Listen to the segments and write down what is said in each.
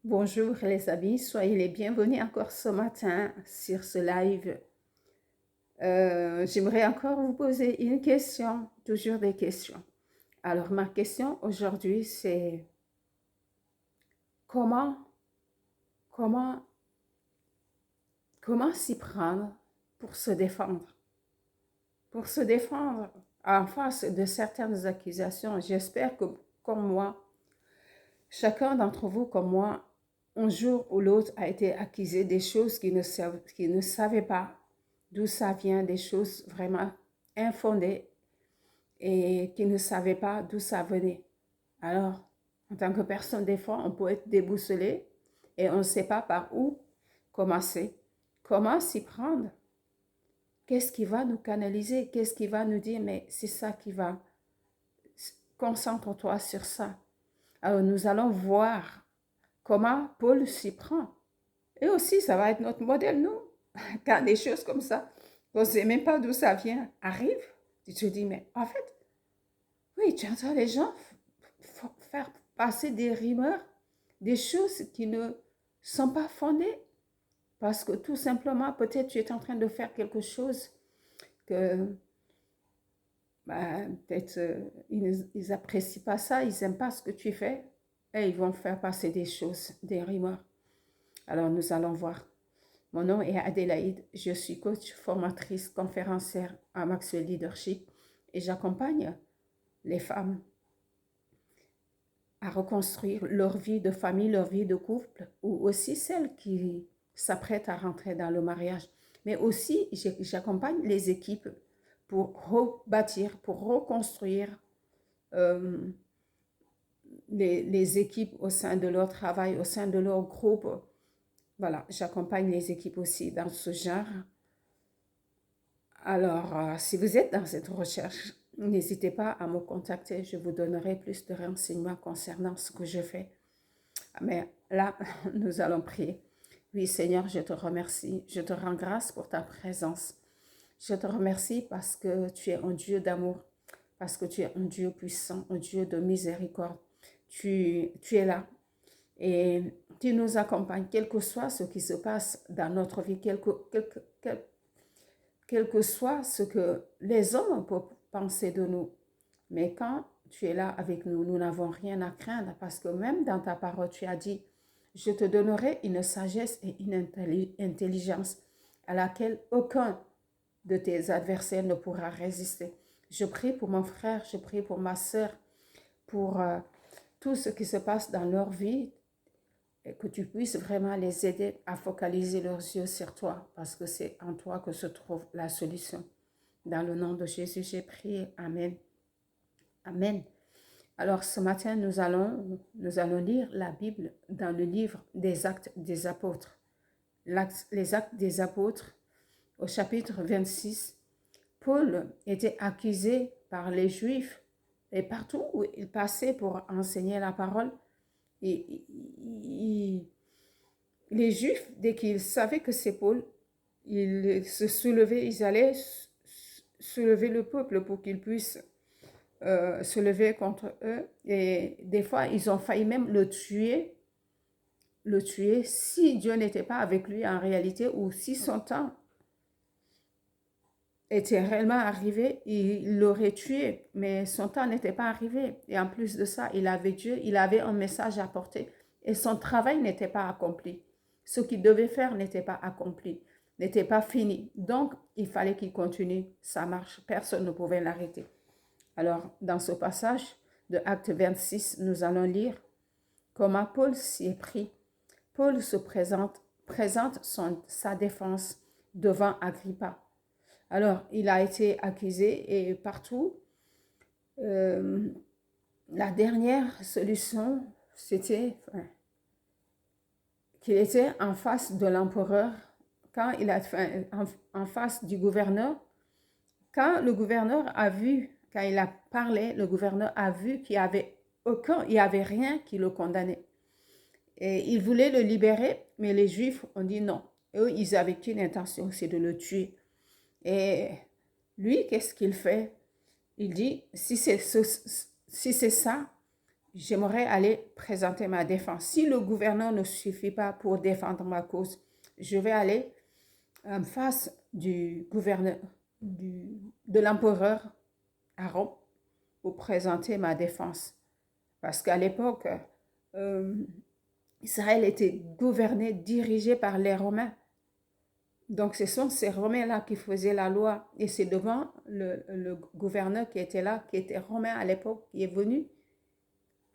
Bonjour les amis, soyez les bienvenus encore ce matin sur ce live. J'aimerais encore vous poser une question, toujours des questions. Alors ma question aujourd'hui c'est comment, comment, comment s'y prendre pour se défendre? Pour se défendre en face de certaines accusations. J'espère que comme moi, chacun d'entre vous comme moi, un jour ou l'autre a été accusé des choses qu'il ne savait pas d'où ça vient, des choses vraiment infondées et qui ne savaient pas d'où ça venait. Alors, en tant que personne, des fois, on peut être déboussolé et on ne sait pas par où commencer. Comment s'y prendre? Qu'est-ce qui va nous canaliser? Qu'est-ce qui va nous dire, mais c'est ça qui va. Concentre-toi sur ça. Alors, nous allons voir comment Paul s'y prend. Et aussi, ça va être notre modèle, nous. Quand des choses comme ça, on ne sait même pas d'où ça vient, arrivent, tu te dis, mais en fait, oui, tu entends les gens faire passer des rumeurs, des choses qui ne sont pas fondées. Parce que tout simplement, peut-être tu es en train de faire quelque chose que peut-être ils n'apprécient pas ça, ils n'aiment pas ce que tu fais et ils vont faire passer des choses, des rumeurs. Alors nous allons voir. Mon nom est Adélaïde, je suis coach, formatrice, conférencière à Maxwell Leadership et j'accompagne les femmes à reconstruire leur vie de famille, leur vie de couple ou aussi celles qui s'apprêtent à rentrer dans le mariage. Mais aussi, j'accompagne les équipes pour rebâtir, pour reconstruire euh, les équipes au sein de leur travail, au sein de leur groupe. Voilà, j'accompagne les équipes aussi dans ce genre. Alors, si vous êtes dans cette recherche, n'hésitez pas à me contacter. Je vous donnerai plus de renseignements concernant ce que je fais. Mais là, nous allons prier. Oui, Seigneur, je te remercie. Je te rends grâce pour ta présence. Je te remercie parce que tu es un Dieu d'amour, parce que tu es un Dieu puissant, un Dieu de miséricorde. Tu es là et tu nous accompagnes, quel que soit ce qui se passe dans notre vie, quel que soit ce que les hommes peuvent penser de nous. Mais quand tu es là avec nous, nous n'avons rien à craindre parce que même dans ta parole, tu as dit, je te donnerai une sagesse et une intelligence à laquelle aucun de tes adversaires ne pourra résister. Je prie pour mon frère, je prie pour ma soeur, pour tout ce qui se passe dans leur vie, et que tu puisses vraiment les aider à focaliser leurs yeux sur toi, parce que c'est en toi que se trouve la solution. Dans le nom de Jésus, j'ai prié. Amen. Amen. Alors ce matin, nous allons lire la Bible dans le livre des Actes des Apôtres. Les Actes des Apôtres, au chapitre 26, Paul était accusé par les Juifs et partout où il passait pour enseigner la parole, les Juifs, dès qu'ils savaient que c'est Paul, ils se soulevaient, ils allaient soulever le peuple pour qu'il puisse se lever contre eux. Et des fois, ils ont failli même le tuer si Dieu n'était pas avec lui en réalité, ou si son temps était réellement arrivé, il l'aurait tué, mais son temps n'était pas arrivé. Et en plus de ça, il avait Dieu, il avait un message à porter et son travail n'était pas accompli. Ce qu'il devait faire n'était pas accompli, n'était pas fini. Donc, il fallait qu'il continue sa marche. Personne ne pouvait l'arrêter. Alors, dans ce passage de Acte 26, nous allons lire comment Paul s'y est pris. Paul se présente sa défense devant Agrippa. Alors, il a été accusé et partout, la dernière solution, c'était qu'il était en face de l'empereur, quand il a en face du gouverneur. Quand le gouverneur a vu, quand il a parlé, le gouverneur a vu qu'il n'y avait rien qui le condamnait. Et il voulait le libérer, mais les Juifs ont dit non. Eux, ils avaient qu'une intention, c'est de le tuer. Et lui, qu'est-ce qu'il fait? Il dit, si c'est ça, j'aimerais aller présenter ma défense. Si le gouverneur ne suffit pas pour défendre ma cause, je vais aller en face du gouverneur, de l'empereur à Rome pour présenter ma défense. Parce qu'à l'époque, euh, Israël était gouverné, dirigé par les Romains. Donc, ce sont ces Romains-là qui faisaient la loi. Et c'est devant le gouverneur qui était là, qui était romain à l'époque, qui est venu,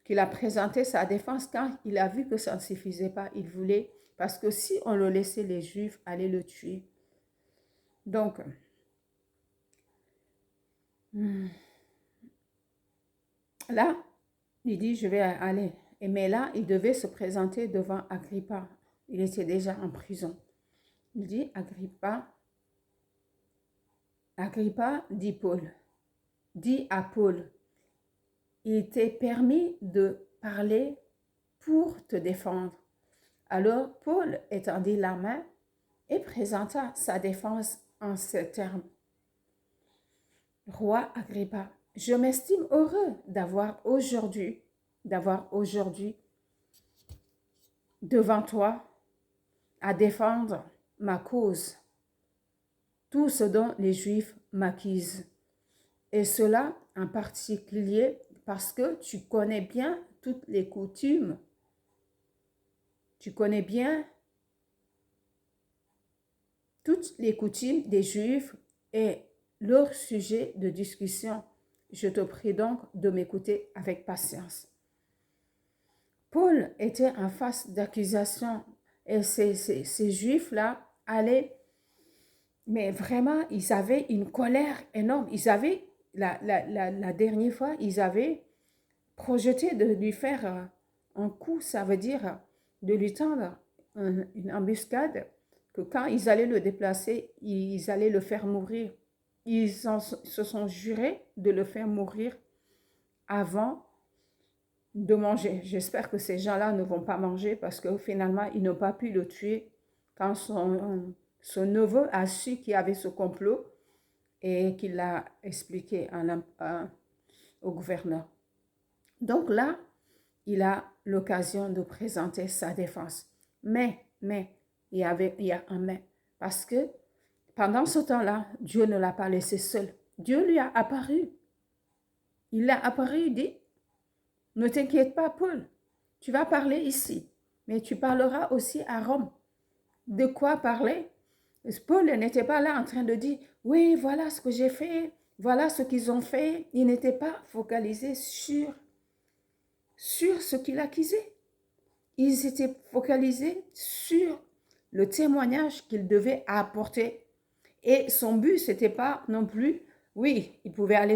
qu'il a présenté sa défense quand il a vu que ça ne suffisait pas. Il voulait, parce que si on le laissait, les Juifs allaient le tuer. Donc, là, il dit, je vais aller. Mais là, il devait se présenter devant Agrippa. Il était déjà en prison. Il dit, Agrippa dit Paul, dit à Paul, il t'est permis de parler pour te défendre. Alors Paul étendit la main et présenta sa défense en ces termes. Roi Agrippa, je m'estime heureux d'avoir aujourd'hui devant toi à défendre ma cause, tout ce dont les Juifs m'accusent. Et cela en particulier parce que tu connais bien toutes les coutumes, tu connais bien toutes les coutumes des Juifs et leur sujet de discussion. Je te prie donc de m'écouter avec patience. Paul était en face d'accusation et ces Juifs-là allaient, mais vraiment, ils avaient une colère énorme. Ils avaient, la dernière fois, ils avaient projeté de lui faire un coup, ça veut dire de lui tendre une embuscade, que quand ils allaient le déplacer, ils allaient le faire mourir. Ils se sont jurés de le faire mourir avant de manger. J'espère que ces gens-là ne vont pas manger parce que finalement, ils n'ont pas pu le tuer quand son neveu a su qu'il y avait ce complot et qu'il l'a expliqué au gouverneur. Donc là, il a l'occasion de présenter sa défense. Mais, il y a un mais. Parce que pendant ce temps-là, Dieu ne l'a pas laissé seul. Dieu lui a apparu. Il l'a apparu, il dit, ne t'inquiète pas, Paul, tu vas parler ici, mais tu parleras aussi à Rome. De quoi parler? Paul n'était pas là en train de dire, oui, voilà ce que j'ai fait, voilà ce qu'ils ont fait. Il n'était pas focalisé sur ce qu'il accusait. Ils étaient focalisés sur le témoignage qu'il devait apporter. Et son but, ce n'était pas non plus, oui, il pouvait aller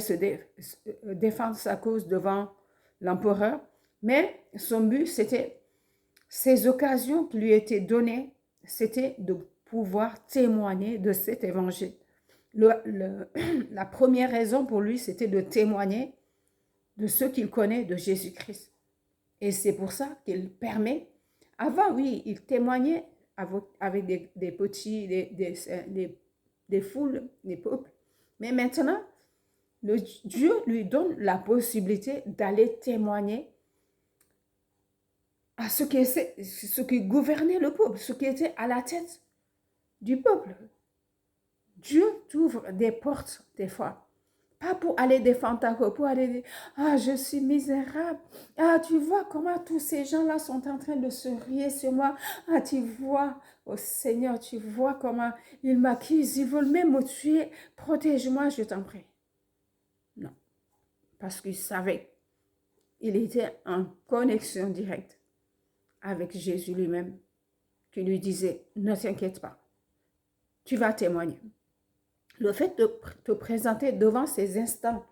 défendre sa cause devant l'empereur, mais son but, c'était ces occasions qui lui étaient données, c'était de pouvoir témoigner de cet évangile. La première raison pour lui, c'était de témoigner de ce qu'il connaît de Jésus-Christ. Et c'est pour ça qu'il permet. Avant, oui, il témoignait avec des petits, des foules, des peuples. Mais maintenant, Dieu lui donne la possibilité d'aller témoigner à ce qui gouvernait le peuple, ce qui était à la tête du peuple. Dieu t'ouvre des portes des fois. Pas pour aller défendre ta cause, pour aller dire, ah, je suis misérable. Ah, tu vois comment tous ces gens-là sont en train de se rier sur moi. Ah, tu vois, oh Seigneur, tu vois comment ils m'accusent, ils veulent même me tuer. Protège-moi, je t'en prie. Non, parce qu'il savait, il était en connexion directe avec Jésus lui-même, qui lui disait, ne t'inquiète pas, tu vas témoigner. Le fait de te présenter devant ces instants,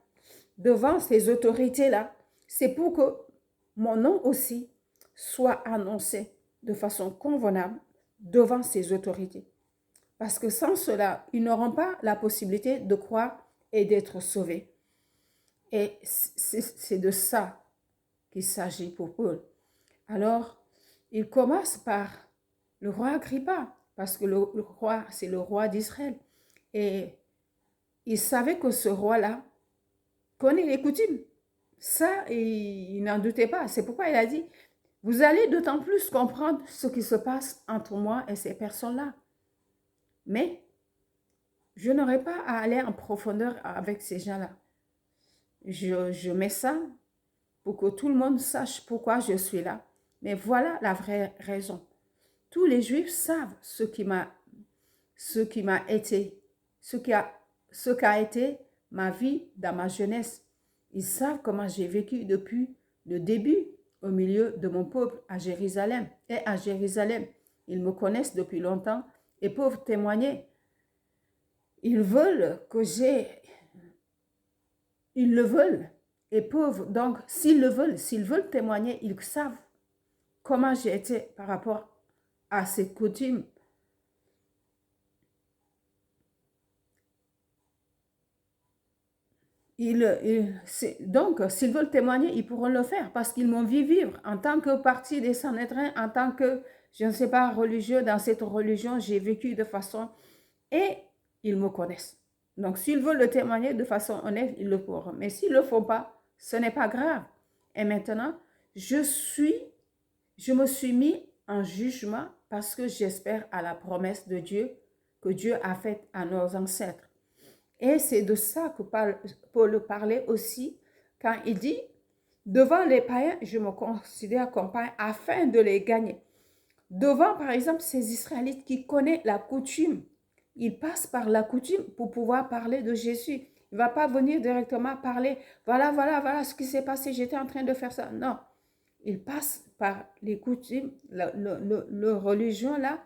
devant ces autorités-là, c'est pour que mon nom aussi soit annoncé de façon convenable devant ces autorités. Parce que sans cela, ils n'auront pas la possibilité de croire et d'être sauvés. Et c'est de ça qu'il s'agit pour Paul. Alors, il commence par le roi Agrippa, parce que le roi, c'est le roi d'Israël. Et il savait que ce roi-là connaît les coutumes. Ça, il n'en doutait pas. C'est pourquoi il a dit, vous allez d'autant plus comprendre ce qui se passe entre moi et ces personnes-là. Mais je n'aurai pas à aller en profondeur avec ces gens-là. Je mets ça pour que tout le monde sache pourquoi je suis là. Mais voilà la vraie raison. Tous les Juifs savent ce qui m'a été, ce qu'a été ma vie dans ma jeunesse. Ils savent comment j'ai vécu depuis le début au milieu de mon peuple à Jérusalem. Et à Jérusalem, ils me connaissent depuis longtemps et peuvent témoigner. Ils veulent que ils le veulent et peuvent, donc, s'ils veulent témoigner, ils savent comment j'ai été par rapport à cette coutume. Donc, s'ils veulent témoigner, ils pourront le faire parce qu'ils m'ont vu vivre en tant que partie des Sanhédrins, en tant que, je ne sais pas, religieux. Dans cette religion, j'ai vécu de façon... Et ils me connaissent. Donc, s'ils veulent le témoigner de façon honnête, ils le pourront. Mais s'ils ne le font pas, ce n'est pas grave. Et maintenant, je me suis mis en jugement parce que j'espère à la promesse de Dieu que Dieu a faite à nos ancêtres. Et c'est de ça que Paul parlait aussi quand il dit, devant les païens, je me considère comme païen afin de les gagner. Devant, par exemple, ces Israélites qui connaissent la coutume, ils passent par la coutume pour pouvoir parler de Jésus. Il ne va pas venir directement parler, voilà ce qui s'est passé, j'étais en train de faire ça. Non, il passe par les coutumes, le religion là,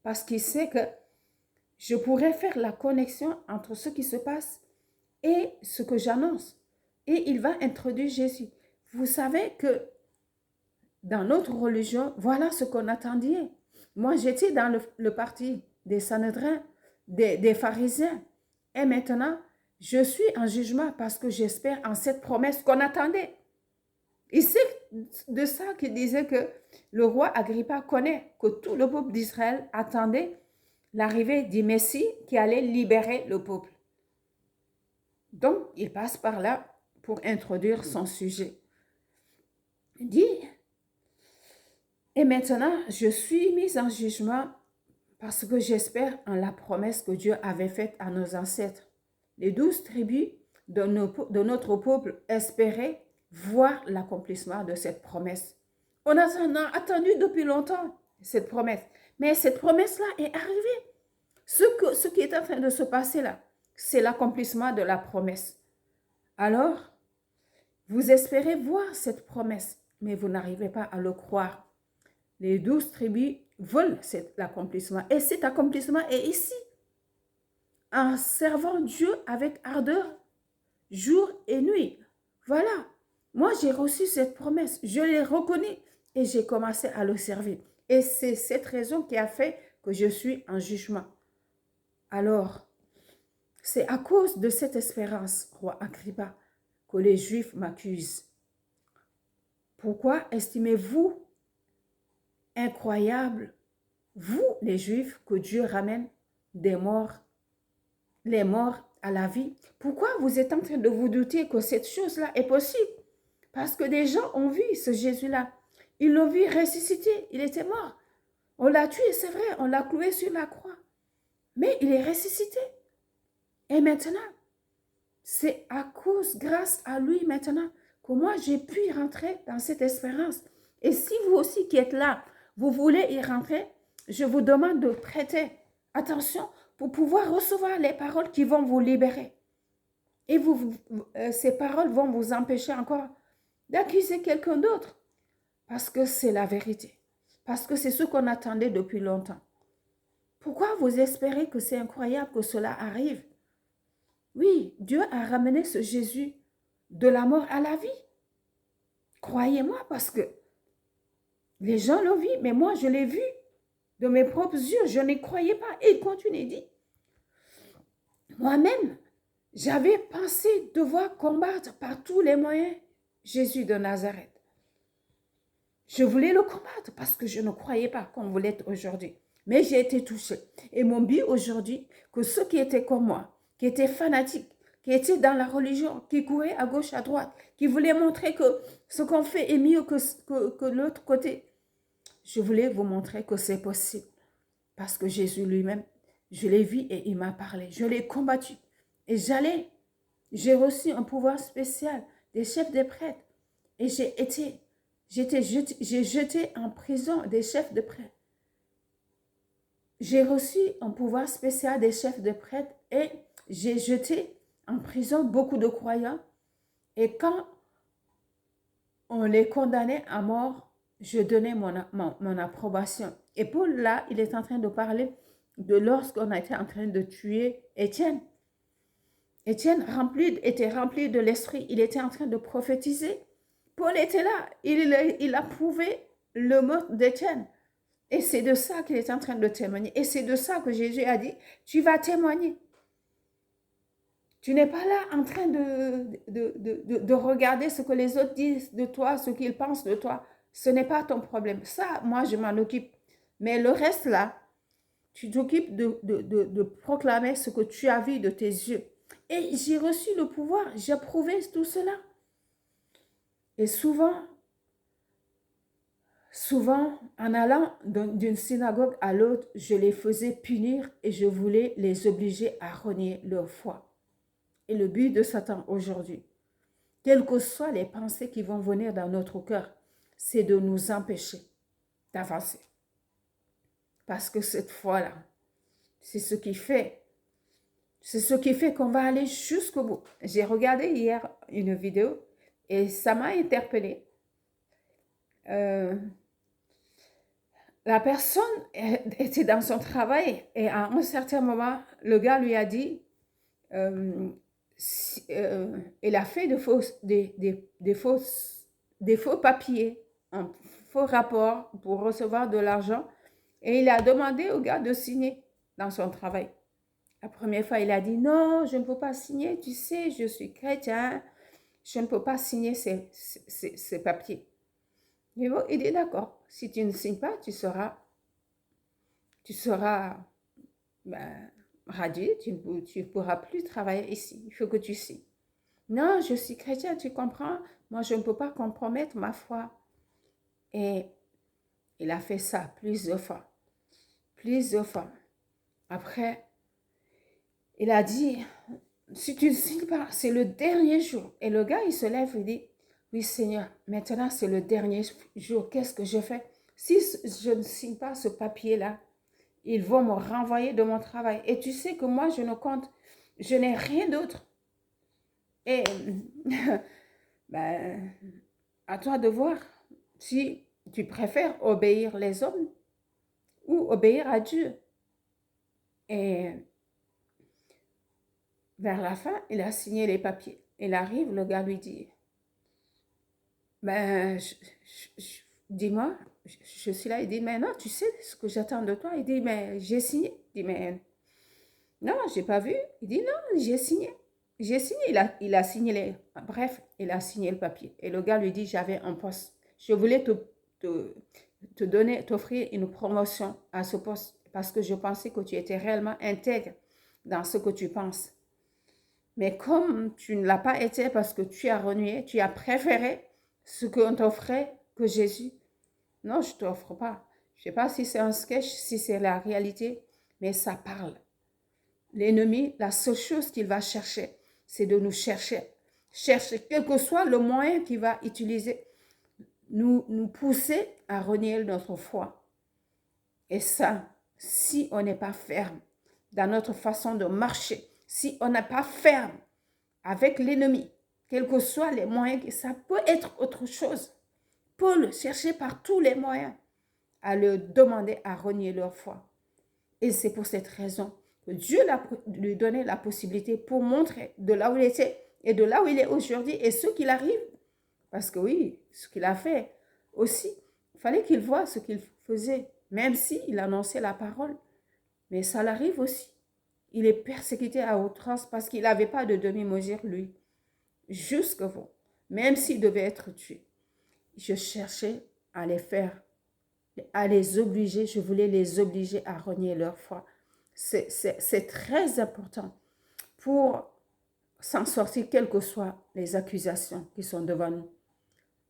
parce qu'il sait que je pourrais faire la connexion entre ce qui se passe et ce que j'annonce. Et il va introduire Jésus. Vous savez que dans notre religion, voilà ce qu'on attendait. Moi, j'étais dans le parti des Sanhédrins, des pharisiens. Et maintenant, je suis en jugement parce que j'espère en cette promesse qu'on attendait. Et c'est de ça qu'il disait que le roi Agrippa connaît que tout le peuple d'Israël attendait l'arrivée du Messie qui allait libérer le peuple. Donc, il passe par là pour introduire son sujet. Il dit, et maintenant, je suis mise en jugement parce que j'espère en la promesse que Dieu avait faite à nos ancêtres. Les 12 tribus de notre peuple espéraient voir l'accomplissement de cette promesse. On a attendu depuis longtemps cette promesse. Mais cette promesse-là est arrivée. Ce qui est en train de se passer là, c'est l'accomplissement de la promesse. Alors, vous espérez voir cette promesse, mais vous n'arrivez pas à le croire. Les 12 tribus veulent l'accomplissement. Et cet accomplissement est ici. En servant Dieu avec ardeur, jour et nuit. Voilà. Moi, j'ai reçu cette promesse. Je l'ai reconnue et j'ai commencé à le servir. Et c'est cette raison qui a fait que je suis en jugement. Alors, c'est à cause de cette espérance, roi Agrippa, que les Juifs m'accusent. Pourquoi estimez-vous incroyable, vous les Juifs, que Dieu ramène les morts à la vie? Pourquoi vous êtes en train de vous douter que cette chose-là est possible? Parce que des gens ont vu ce Jésus-là. Ils l'ont vu ressusciter. Il était mort. On l'a tué, c'est vrai. On l'a cloué sur la croix. Mais il est ressuscité. Et maintenant, c'est à cause, grâce à lui maintenant, que moi j'ai pu rentrer dans cette espérance. Et si vous aussi qui êtes là, vous voulez y rentrer, je vous demande de prêter attention pour pouvoir recevoir les paroles qui vont vous libérer. Et ces paroles vont vous empêcher encore d'accuser quelqu'un d'autre. Parce que c'est la vérité. Parce que c'est ce qu'on attendait depuis longtemps. Pourquoi vous espérez que c'est incroyable que cela arrive? Oui, Dieu a ramené ce Jésus de la mort à la vie. Croyez-moi, parce que les gens l'ont vu, mais moi je l'ai vu de mes propres yeux, je n'y croyais pas. Et il continue, il dit, moi-même, j'avais pensé devoir combattre par tous les moyens Jésus de Nazareth. Je voulais le combattre parce que je ne croyais pas comme vous l'êtes aujourd'hui. Mais j'ai été touchée. Et mon but aujourd'hui, que ceux qui étaient comme moi, qui étaient fanatiques, qui étaient dans la religion, qui couraient à gauche, à droite, qui voulaient montrer que ce qu'on fait est mieux que l'autre côté. Je voulais vous montrer que c'est possible. Parce que Jésus lui-même, je l'ai vu et il m'a parlé. Je l'ai combattu. Et j'ai reçu un pouvoir spécial des chefs des prêtres. Et j'ai jeté en prison des chefs de prêtres. J'ai reçu un pouvoir spécial des chefs de prêtres et j'ai jeté en prison beaucoup de croyants. Et quand on les condamnait à mort, je donnais mon approbation. Et Paul, là, il est en train de parler de lorsqu'on a été en train de tuer Étienne. Étienne était rempli de l'esprit, il était en train de prophétiser. Paul était là, il a prouvé le mot d'Étienne. Et c'est de ça qu'il est en train de témoigner. Et c'est de ça que Jésus a dit, tu vas témoigner. Tu n'es pas là en train de regarder ce que les autres disent de toi, ce qu'ils pensent de toi. Ce n'est pas ton problème. Ça, moi, je m'en occupe. Mais le reste là, tu t'occupes de proclamer ce que tu as vu de tes yeux. Et j'ai reçu le pouvoir, j'ai prouvé tout cela. Et souvent, en allant d'une synagogue à l'autre, je les faisais punir et je voulais les obliger à renier leur foi. Et le but de Satan aujourd'hui, quelles que soient les pensées qui vont venir dans notre cœur, c'est de nous empêcher d'avancer. Parce que cette foi-là, c'est ce qui fait qu'on va aller jusqu'au bout. J'ai regardé hier une vidéo et ça m'a interpellée. La personne était dans son travail et à un certain moment, le gars lui a dit, il a fait des faux papiers, un faux rapport pour recevoir de l'argent et il a demandé au gars de signer dans son travail. La première fois, il a dit, non, je ne peux pas signer, tu sais, je suis chrétien, je ne peux pas signer ces papiers. Il dit, d'accord, si tu ne signes pas, tu seras radié, tu ne pourras plus travailler ici, il faut que tu signes. Non, je suis chrétien, tu comprends, moi je ne peux pas compromettre ma foi. Et il a fait ça plusieurs fois. Après, il a dit, si tu ne signes pas, c'est le dernier jour. Et le gars, il se lève et dit, oui Seigneur, maintenant c'est le dernier jour, qu'est-ce que je fais? Si je ne signe pas ce papier-là, ils vont me renvoyer de mon travail. Et tu sais que moi, je n'ai rien d'autre. Et à toi de voir si tu préfères obéir les hommes ou obéir à Dieu. Et vers la fin, il a signé les papiers. Il arrive, le gars lui dit, dis-moi, je suis là. Il dit, mais non, tu sais ce que j'attends de toi. Il dit, mais j'ai signé. Il dit, mais non, j'ai pas vu. Il dit, non, j'ai signé. J'ai signé. Il a signé bref, il a signé le papier. Et le gars lui dit, j'avais un poste. Je voulais t'offrir une promotion à ce poste parce que je pensais que tu étais réellement intègre dans ce que tu penses. Mais comme tu ne l'as pas été parce que tu as renié, tu as préféré ce qu'on t'offrait que Jésus. Non, je ne t'offre pas. Je ne sais pas si c'est un sketch, si c'est la réalité, mais ça parle. L'ennemi, la seule chose qu'il va chercher, c'est de nous chercher. Chercher, quel que soit le moyen qu'il va utiliser, nous pousser à renier notre foi. Et ça, si on n'est pas ferme dans notre façon de marcher, si on n'est pas ferme avec l'ennemi, quels que soient les moyens, ça peut être autre chose. Paul cherchait par tous les moyens à le demander à renier leur foi. Et c'est pour cette raison que Dieu lui donné la possibilité pour montrer de là où il était et de là où il est aujourd'hui et ce qu'il arrive. Parce que oui, ce qu'il a fait aussi, il fallait qu'il voie ce qu'il faisait, même s'il annonçait la parole. Mais ça l'arrive aussi. Il est persécuté à outrance parce qu'il n'avait pas de demi-mesure, lui. Jusqu'au bout. Même s'il devait être tué. Je cherchais à les faire, à les obliger. Je voulais les obliger à renier leur foi. C'est très important pour s'en sortir, quelles que soient les accusations qui sont devant nous.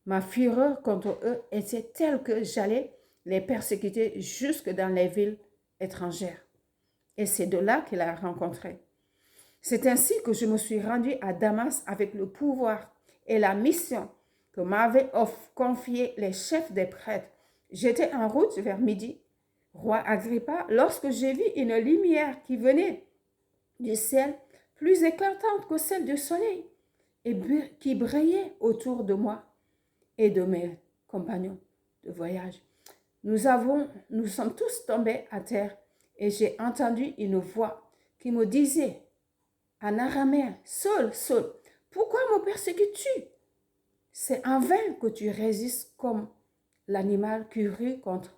Ma fureur contre eux était telle que j'allais les persécuter jusque dans les villes étrangères. Et c'est de là qu'il a rencontré. C'est ainsi que je me suis rendu à Damas avec le pouvoir et la mission que m'avaient confié les chefs des prêtres. J'étais en route vers midi, roi Agrippa, lorsque j'ai vu une lumière qui venait du ciel, plus éclatante que celle du soleil, et qui brillait autour de moi et de mes compagnons de voyage. Nous sommes tous tombés à terre et j'ai entendu une voix qui me disait en araméen, Saul, Saul, pourquoi me persécutes-tu? C'est en vain que tu résistes comme l'animal qui rue contre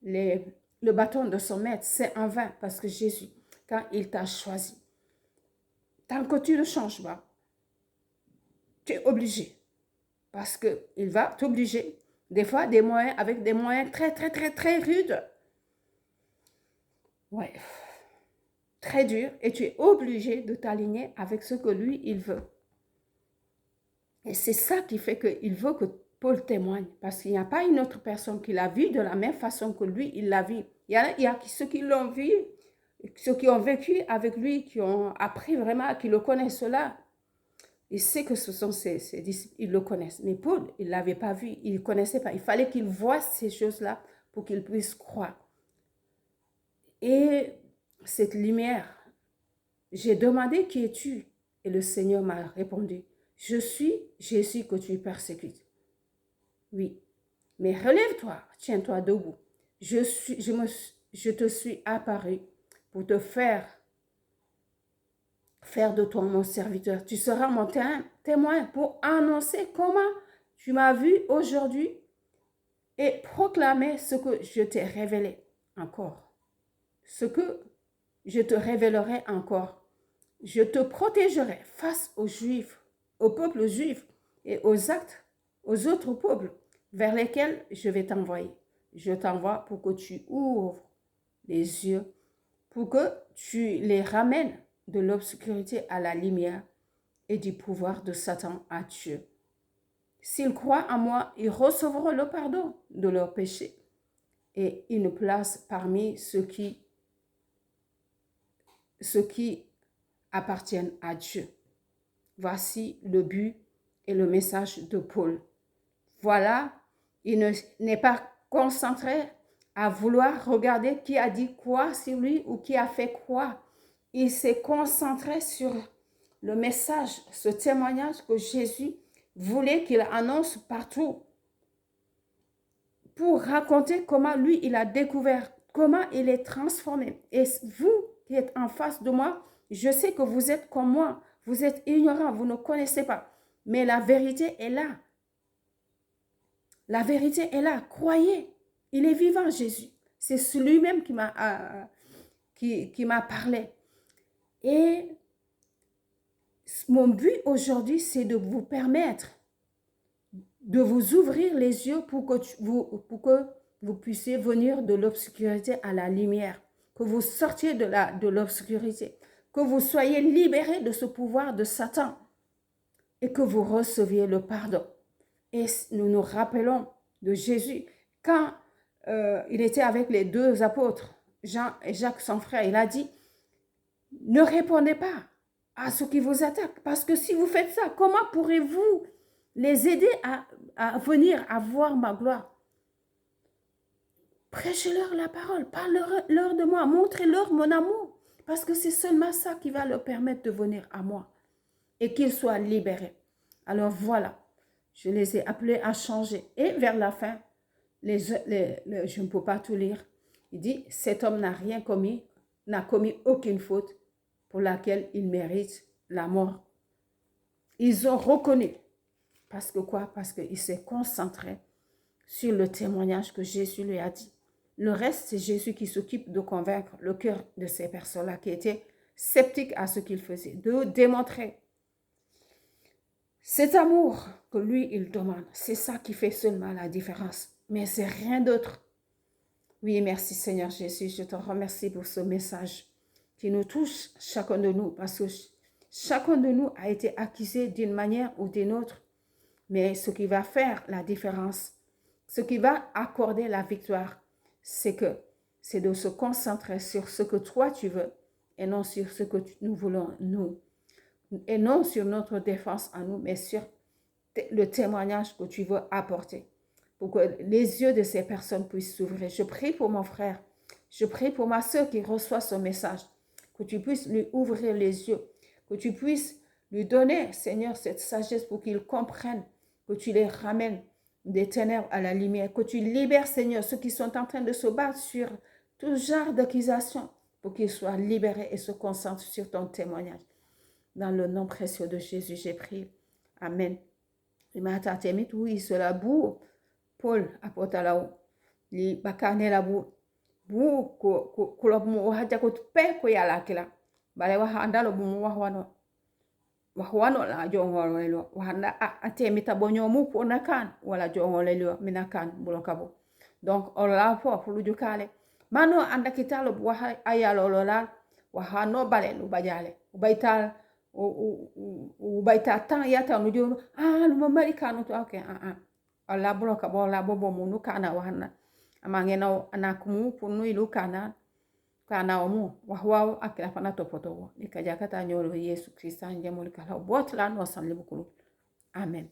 le bâton de son maître. C'est en vain parce que Jésus, quand il t'a choisi, tant que tu ne changes pas, tu es obligé. Parce qu'il va t'obliger, des fois, avec des moyens très, très, très, très rudes. Ouais, très dur. Et tu es obligé de t'aligner avec ce que lui, il veut. Et c'est ça qui fait qu'il veut que Paul témoigne. Parce qu'il n'y a pas une autre personne qui l'a vu de la même façon que lui, il l'a vu. Il y a ceux qui l'ont vu, ceux qui ont vécu avec lui, qui ont appris vraiment, qui le connaissent cela. Il sait que ce sont ses disciples, ils le connaissent. Mais Paul, il ne l'avait pas vu, il ne connaissait pas. Il fallait qu'il voie ces choses-là pour qu'il puisse croire. Et cette lumière, j'ai demandé qui es-tu? Et le Seigneur m'a répondu, je suis Jésus que tu persécutes. Oui, mais relève-toi, tiens-toi debout. Je te suis apparu pour te faire de toi mon serviteur. Tu seras mon témoin pour annoncer comment tu m'as vu aujourd'hui et proclamer ce que je t'ai révélé encore. Ce que je te révélerai encore. Je te protégerai face aux Juifs, au peuple juif et aux autres peuples vers lesquels je vais t'envoyer. Je t'envoie pour que tu ouvres les yeux, pour que tu les ramènes de l'obscurité à la lumière et du pouvoir de Satan à Dieu. S'ils croient en moi, ils recevront le pardon de leurs péchés et une place parmi ceux qui appartiennent à Dieu. Voici le but et le message de Paul. Voilà, il n'est pas concentré à vouloir regarder qui a dit quoi sur lui ou qui a fait quoi. Il s'est concentré sur le message, ce témoignage que Jésus voulait qu'il annonce partout pour raconter comment lui, il a découvert, comment il est transformé. Et vous qui êtes en face de moi, je sais que vous êtes comme moi, vous êtes ignorants, vous ne connaissez pas. Mais la vérité est là. La vérité est là. Croyez. Il est vivant, Jésus. C'est lui-même qui m'a parlé. Et mon but aujourd'hui, c'est de vous permettre de vous ouvrir les yeux pour que vous puissiez venir de l'obscurité à la lumière, que vous sortiez de l'obscurité, que vous soyez libérés de ce pouvoir de Satan et que vous receviez le pardon. Et nous nous rappelons de Jésus quand il était avec les deux apôtres, Jean et Jacques son frère, il a dit, ne répondez pas à ceux qui vous attaquent, parce que si vous faites ça, comment pourrez-vous les aider à venir à voir ma gloire? Prêchez-leur la parole, parlez-leur de moi, montrez-leur mon amour, parce que c'est seulement ça qui va leur permettre de venir à moi et qu'ils soient libérés. Alors voilà, je les ai appelés à changer. Et vers la fin, je ne peux pas tout lire, il dit, cet homme n'a commis aucune faute pour laquelle il mérite la mort. Ils ont reconnu. Parce que quoi? Parce qu'il s'est concentré sur le témoignage que Jésus lui a dit. Le reste, c'est Jésus qui s'occupe de convaincre le cœur de ces personnes-là qui étaient sceptiques à ce qu'il faisait, de démontrer cet amour que lui, il demande. C'est ça qui fait seulement la différence. Mais c'est rien d'autre. Oui, merci Seigneur Jésus. Je te remercie pour ce message qui nous touche chacun de nous parce que Chacun de nous a été accusé d'une manière ou d'une autre. Mais ce qui va faire la différence, ce qui va accorder la victoire, c'est de se concentrer sur ce que toi tu veux et non sur ce que nous voulons nous. Et non sur notre défense à nous, mais sur le témoignage que tu veux apporter. Pour que les yeux de ces personnes puissent s'ouvrir. Je prie pour mon frère. Je prie pour ma soeur qui reçoit ce message. Que tu puisses lui ouvrir les yeux. Que tu puisses lui donner, Seigneur, cette sagesse pour qu'il comprenne. Que tu les ramènes des ténèbres à la lumière. Que tu libères, Seigneur, ceux qui sont en train de se battre sur tout genre d'accusations. Pour qu'ils soient libérés et se concentrent sur ton témoignage. Dans le nom précieux de Jésus, j'ai prié. Amen. Imata temit wi sola bu Paul apota lao li bakane la bu ko mu haja ko pe ko yala kila bale wa handa lo bu wa wano la jongo lo wa handa atemita bonyo mu po nakan wala jongo lo minakan bulokabo donc on la fo lu jukale mano anda kitalo wa ayalo lo la wa hano bale lu bajale ubaital ubaita tan yata no jono lu mamari kanu to okay alla bloka bo la bobo munu kana wana amangena anakumu punu ilu kana omu wahwa akila pana topoto ikaja kata nyoro Yesu Kristo anje mulika la botla no sanle bukulu amen.